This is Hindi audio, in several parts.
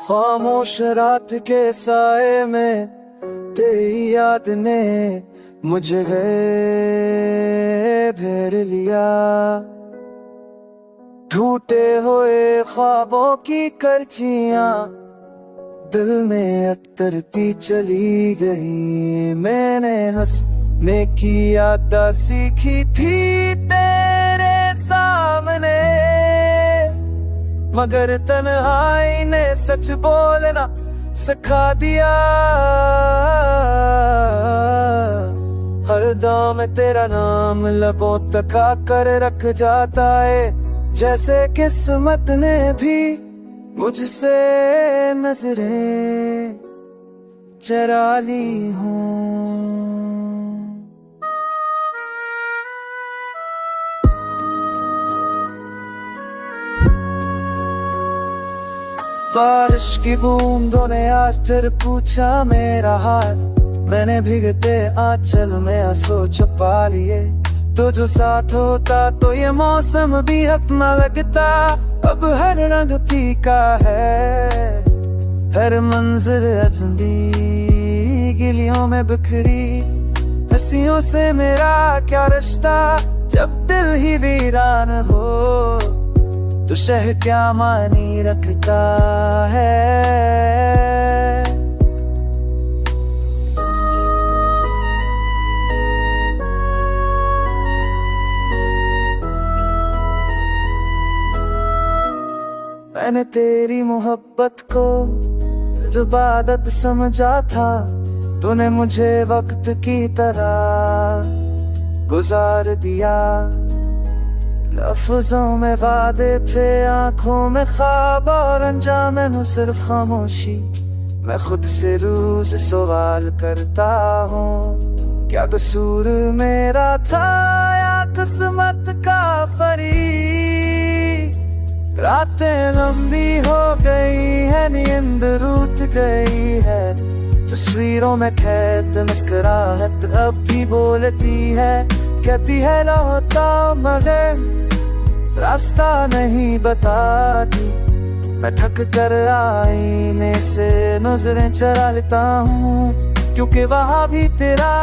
खामोश रात के साए में तेरी याद ने मुझे घेर लिया। टूटे हुए ख्वाबों की करचियां दिल में अतरती चली गई। मैंने हंसने की आदत सीखी थी तेरे सामने, मगर तन्हाई ने सच बोलना सिखा दिया। हर दम तेरा नाम लबों तक आकर रख जाता है, जैसे किस्मत ने भी मुझसे नजरें चरा ली हूँ। बारिश की बूंदों ने आज फिर पूछा मेरा हाल। मैंने भीगते आंचल में आंसू छुपा लिए। तो जो साथ होता तो ये मौसम भी अपना लगता। अब हर रंग फीका है, हर मंजर अजनबी, गिलियों में बिखरी हंसियों से मेरा क्या रिश्ता। जब दिल ही वीरान हो तो शहर क्या मानी रखता है। मैंने तेरी मोहब्बत को इबादत समझा था, तूने मुझे वक्त की तरह गुजार दिया। लफ्जों में वादे थे, आंखों में ख्वाब और अंजाम में सिर्फ खामोशी। मैं खुद से रोज सवाल करता हूँ, क्या कसूर मेरा था या किस्मत का फरीक। रातें लंबी हो गई है, नींद रूठ गई है। तस्वीरों में कैद मुस्कुराहट अब भी बोलती है, कहती है लौटा मगर रास्ता नहीं बताती। मैं थक कर आईने से नजरें चरा लेता हूँ, क्योंकि वहाँ भी तेरा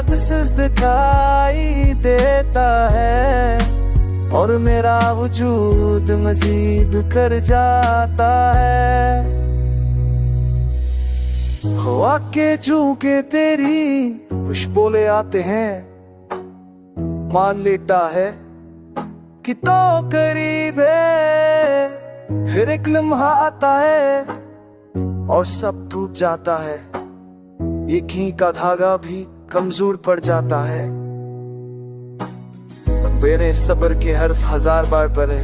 गुस्सा दिखाई देता है और मेरा वजूद मजीद कर जाता है। हवा के झोंके तेरी खुशबू ले आते हैं, मान लेता है कि तो करीब है। फिर एक लम्हा आता है और सब टूट जाता है। एक ही का धागा भी कमजोर पड़ जाता है। मेरे सब्र के हर्फ 1000 बार पढ़े,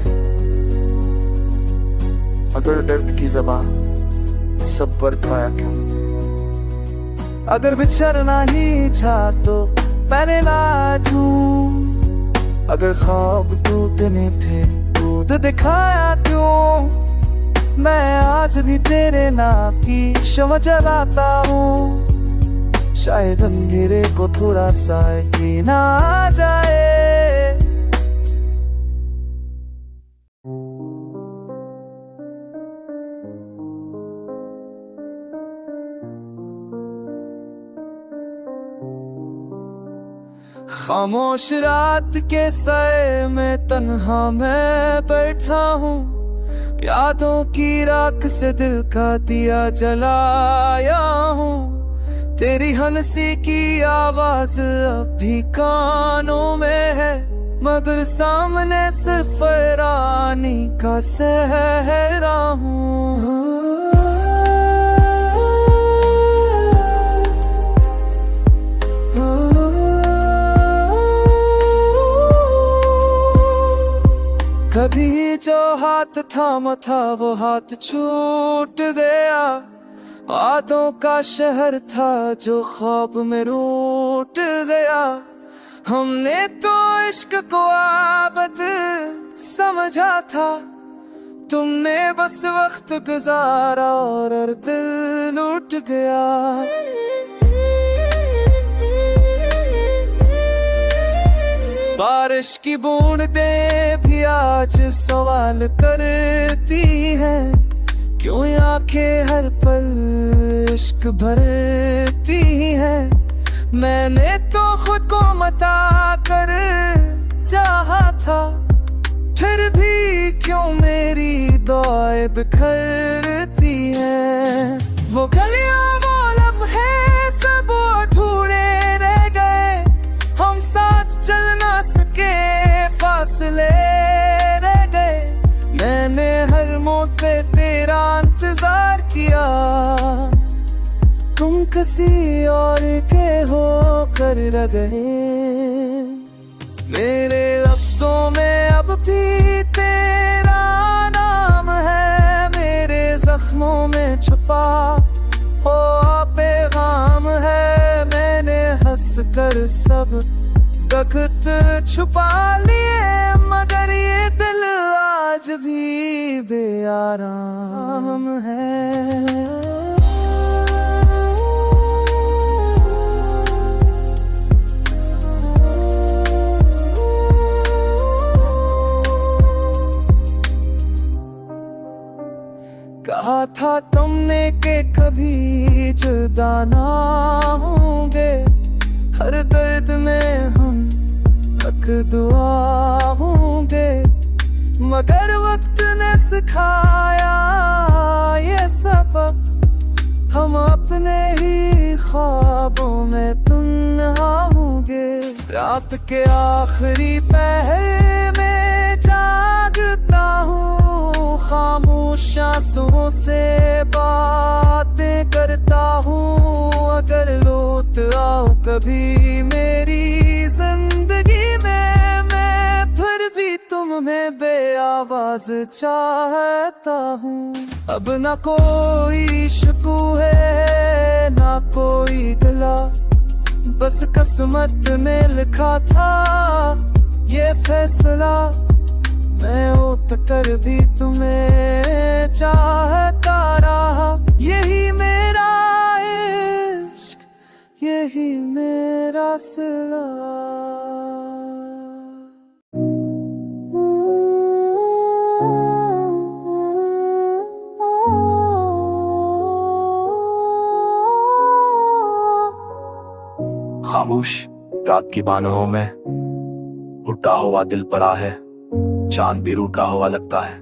अगर दर्द की ज़बान सब पर खाया क्यों। अगर बिछड़ना ही चाह तो पहले लाजूं, अगर ख्वाब टूटने थे दूध दिखाया क्यों। मैं आज भी तेरे नाम की शम्मा जलाता हूँ, शायद अंधेरे को थोड़ा सा यकीन आ जाए। खामोश रात के साए में तन्हा मैं बैठा हूँ, यादों की राख से दिल का दिया जलाया हूँ। तेरी हंसी की आवाज अब भी कानों में है, मगर सामने सिर्फ रानी का सहरा हूँ। कभी जो हाथ थामा था वो हाथ छूट गया। आदों का शहर था जो ख्वाब में रूठ गया। हमने तो इश्क को आबद समझा था, तुमने बस वक्त गुजारा और दिल लूट गया। बारिश की बूंदें भी आज सवाल करती हैं क्यों ये आंखें हर पल इश्क भरती है। मैंने तो खुद को मता कर चाहा था, फिर भी क्यों मेरी दुआएं बिखरती हैं। वो गलियां वो लम्हे सब अधूरे रह गए, हम साथ चल ना सके फासले रह गए। मैंने हर मोड़ पे तेरा इंतजार किया, तुम किसी और के हो कर रह गए। मेरे लफ्जों में अब भी तेरा नाम है, मेरे जख्मों में छुपा हो पैगाम है। मैंने हंस कर सब वक्त छुपा लिए, मगर ये दिल आज भी बेआराम है। कहा था तुमने कि कभी जुदा ना होंगे, हर दर्द में हम तक दुआ होंगे। मगर वक्त ने सिखाया ये सबक, हम अपने ही ख्वाबों में तन्हा होंगे। रात के आखिरी पहर में जागता हूँ, खामोश आंसुओं से बातें करता हूँ। अगर लौट आओ कभी मेरी जिंदगी में, मैं फिर भी तुम्हें बेआवाज चाहता हूँ। अब ना कोई शिकवे है ना कोई गिला, बस किस्मत में लिखा था ये फैसला। मैं उठ कर भी तुम्हें चाहता रहा, यही मेरा इश्क, यही मेरा सिला। खामोश रात की बानों में उठा हुआ दिल पड़ा है, चांद भी रूठा हुआ लगता है।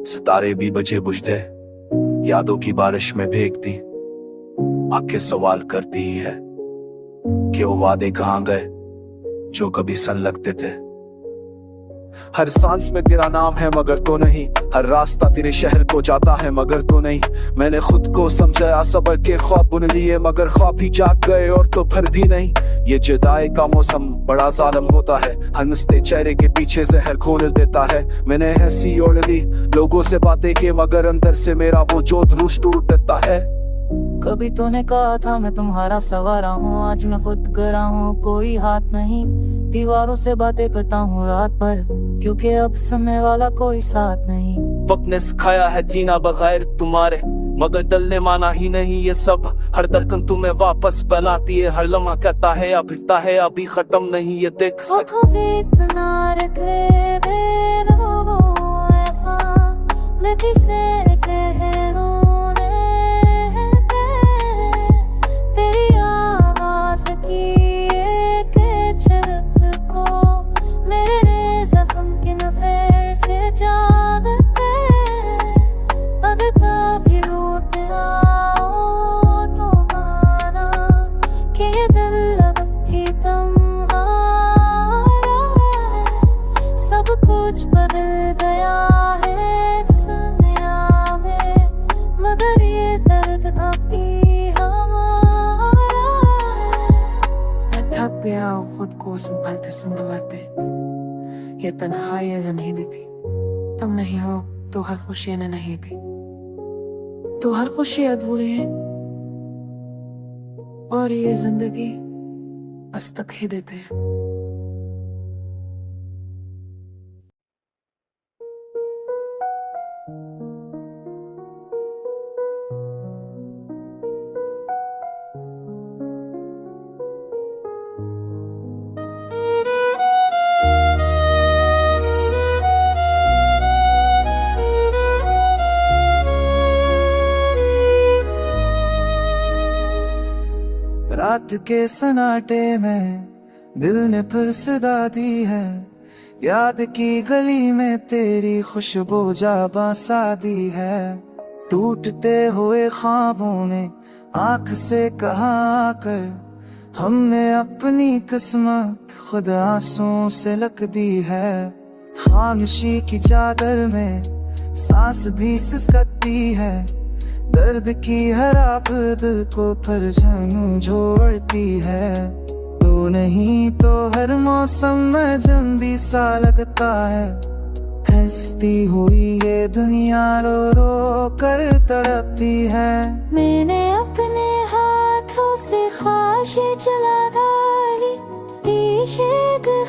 सितारे भी बजे बुझते, यादों की बारिश में भीगती। आंखें सवाल करती है कि वो वादे कहाँ गए जो कभी सन लगते थे। हर सांस में तेरा नाम है मगर तो नहीं, हर रास्ता तेरे शहर को जाता है मगर तो नहीं। मैंने खुद को समझाया सबर के ख्वाब बुन लिए, मगर ख्वाब भी जाग गए और तो फिर भी नहीं। ये जुदाई का मौसम बड़ा जालिम होता है, हंसते चेहरे के पीछे जहर घोल देता है। मैंने हंसी ओढ़ ली लोगों से बातें की, मगर अंदर से मेरा वो जोत रूस टूट देता है। कभी तूने कहा था मैं तुम्हारा सवारा हूँ, आज मैं खुद गरा हूँ, कोई हाथ नहीं। दीवारों से बातें करता हूँ रात भर, क्योंकि अब सुनने वाला कोई साथ नहीं। वक्त ने सिखाया है जीना बगैर तुम्हारे, मगर दिल ने माना ही नहीं ये सब। हर धड़कन तुम्हें वापस बुलाती है, हर लम्हा कहता है या भिड़ता है अभी खत्म नहीं ये देख। तेरी आवाज की एक झलक को मेरे जख्म के नफे से जागते। अगर कभी रूठ आओ तो माना कि ये दिल अब भी तुम्हारा है। सब कुछ बदल गया है इस दुनिया में, मगर ये दर्द अभी हमारा है। मैं थक गया हूँ खुद को संभालते संभालते, ये तन्हाई नहीं दी थी। तुम नहीं हो तो हर खुशी ने नहीं थी, तो हर खुशी अधूरी है और ये जिंदगी बस तक ही देते हैं। रात के सन्नाटे में दिल ने फिर सदा दी है, याद की गली में तेरी खुशबू जाबां सा दी है। टूटते हुए ख्वाबों ने आंख से कहा कर, हमने अपनी किस्मत खुद आंसुओं से लक दी है। खामोशी की चादर में सांस भी सिसकती है, दर्द की हर आप दिल को फिर झंझोड़ती है। तो नहीं तो हर मौसम में जम भी सा लगता है, हंसती हुई ये दुनिया रो रो कर तड़पती है। मैंने अपने हाथों से ख्वाहिशें जला डाली,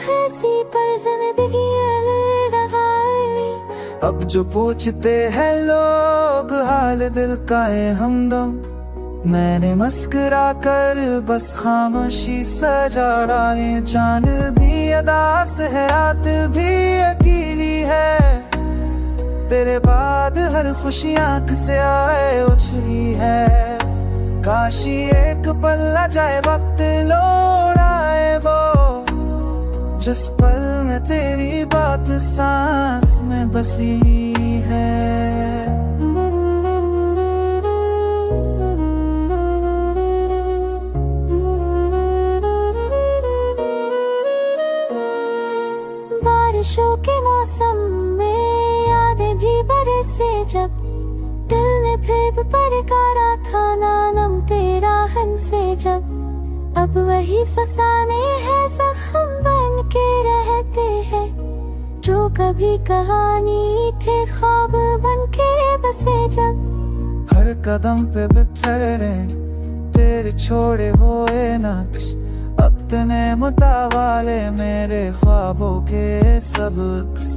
खसी पर जिंदगी डाली। अब जो पूछते हैं लोग हाल दिल का है हमदम, मैंने मुस्कुरा कर बस खामोशी सजा डाले। जान भी अदास है, रात भी अकेली है, तेरे बाद हर खुशी आंख से आए उछली है। काशी एक पल न जाए, वक्त लौट आए वो, जिस पल में तेरी बात सांस में बसी है। बारिशों के मौसम में यादें भी बरसे जब, दिल ने फिर पुकारा था नाम तेरा हंसे जब। अब वही फसाने हैं जख्म बन के रहते हैं, जो कभी कहानी थे ख्वाब बन के बसे जब। हर कदम पे बिखरे तेरे छोड़े हुए नक्श, अपने मुतावाले मेरे ख्वाबों के सबक्स।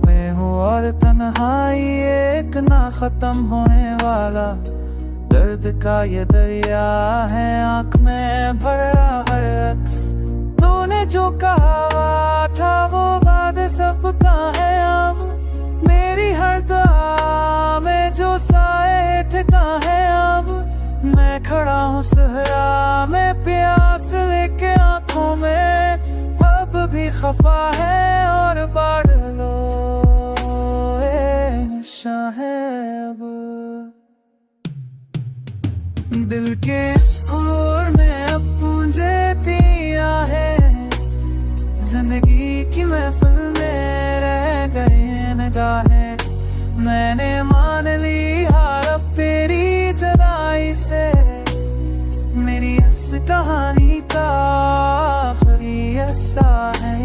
मैं हूँ और तन्हाई एक ना खत्म होने वाला, दर्द का ये दरिया है आँख में भरा हर अक्स। तूने जो कहा था वो वादे सब कहाँ है अब, मेरी हर दुआ में जो साए थे कहाँ है अब। मैं खड़ा हूँ सहरा में प्यास लेके आँखों में, अब भी खफा है और बाढ़ लो नशा है अब। दिल के स्कूर में अब पूंजे दिया है, जिंदगी की महफिल में रह गए निगाहें। मैंने मान ली हार अब तेरी जुदाई से, मेरी इस कहानी का आखिरी हिस्सा है।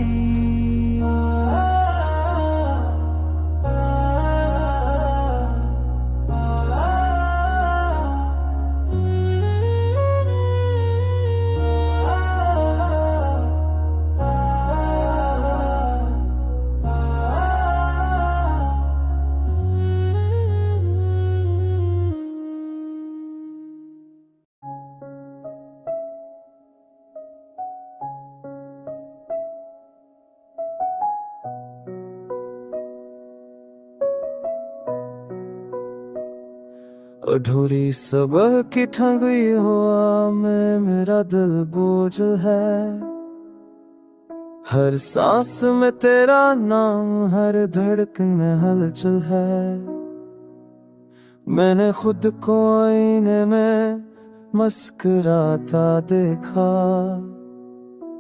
अधूरी सुबह की ठंडी हवा में मेरा दिल बोझल है, हर सांस में तेरा नाम, हर धड़कन में हलचल है। मैंने खुद को आईने में मुस्कुराता देखा,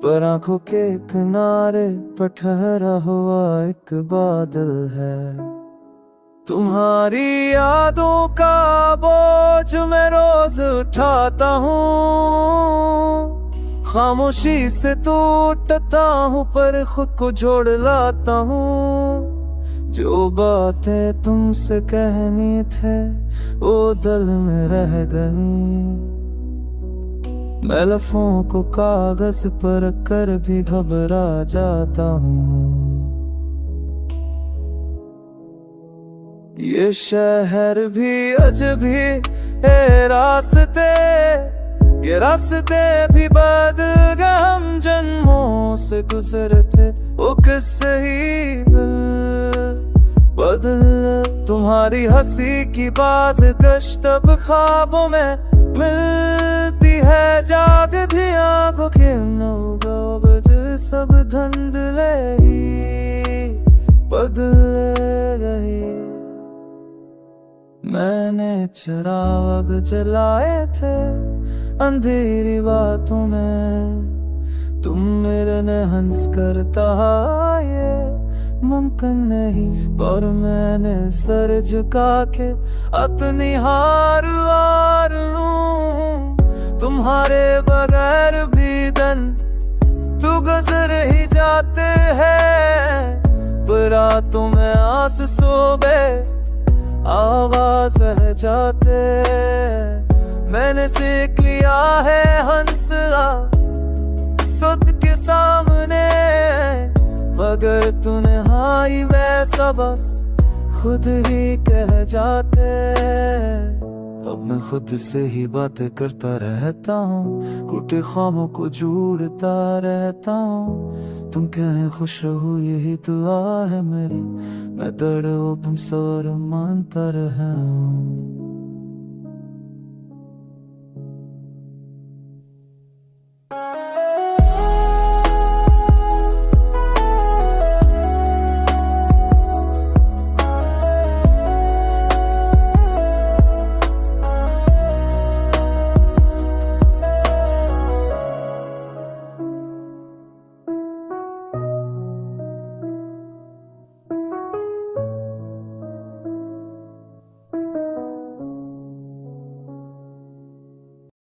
पर आंखों के किनारे पर ठहरा हुआ एक बादल है। तुम्हारी यादों का बोझ मैं रोज उठाता हूँ, खामोशी से टूटता हूँ पर खुद को जोड़ लाता हूँ। जो बातें तुमसे कहनी थे वो दिल में रह गई, मैं लफ्ज़ों को कागज पर कर भी घबरा जाता हूँ। ये शहर भी अजभी है रास्ते, ये रास्ते भी बदल गए, हम जन्मों से गुजरे थे वो किस्से ही बदल। तुम्हारी हंसी की बात गश्त अब ख्वाबों में मिलती है, जादू दिया भुखे नौगज सब धंधले ही बदले रही। मैंने चिराग जलाए थे अंधेरी बातों में, तुम मेरे ने हंस करता ये मुमकिन नहीं, पर मैंने सर झुका के अपनी हार वार लूं। तुम्हारे बगैर भी दिन तू गुजर ही जाते हैं, पर रातों में आस सोबे आवाज बह जाते। मैंने सीख लिया है हंसना खुद के सामने, मगर तूने हाई वैसा बस खुद ही कह जाते। अब मैं खुद से ही बातें करता रहता हूँ, टूटे ख्वाबों को जोड़ता रहता हूँ। तुम कहें खुश रहो यही दुआ है मेरी, मैं दर्द तुम सवर मानता रहा हूँ।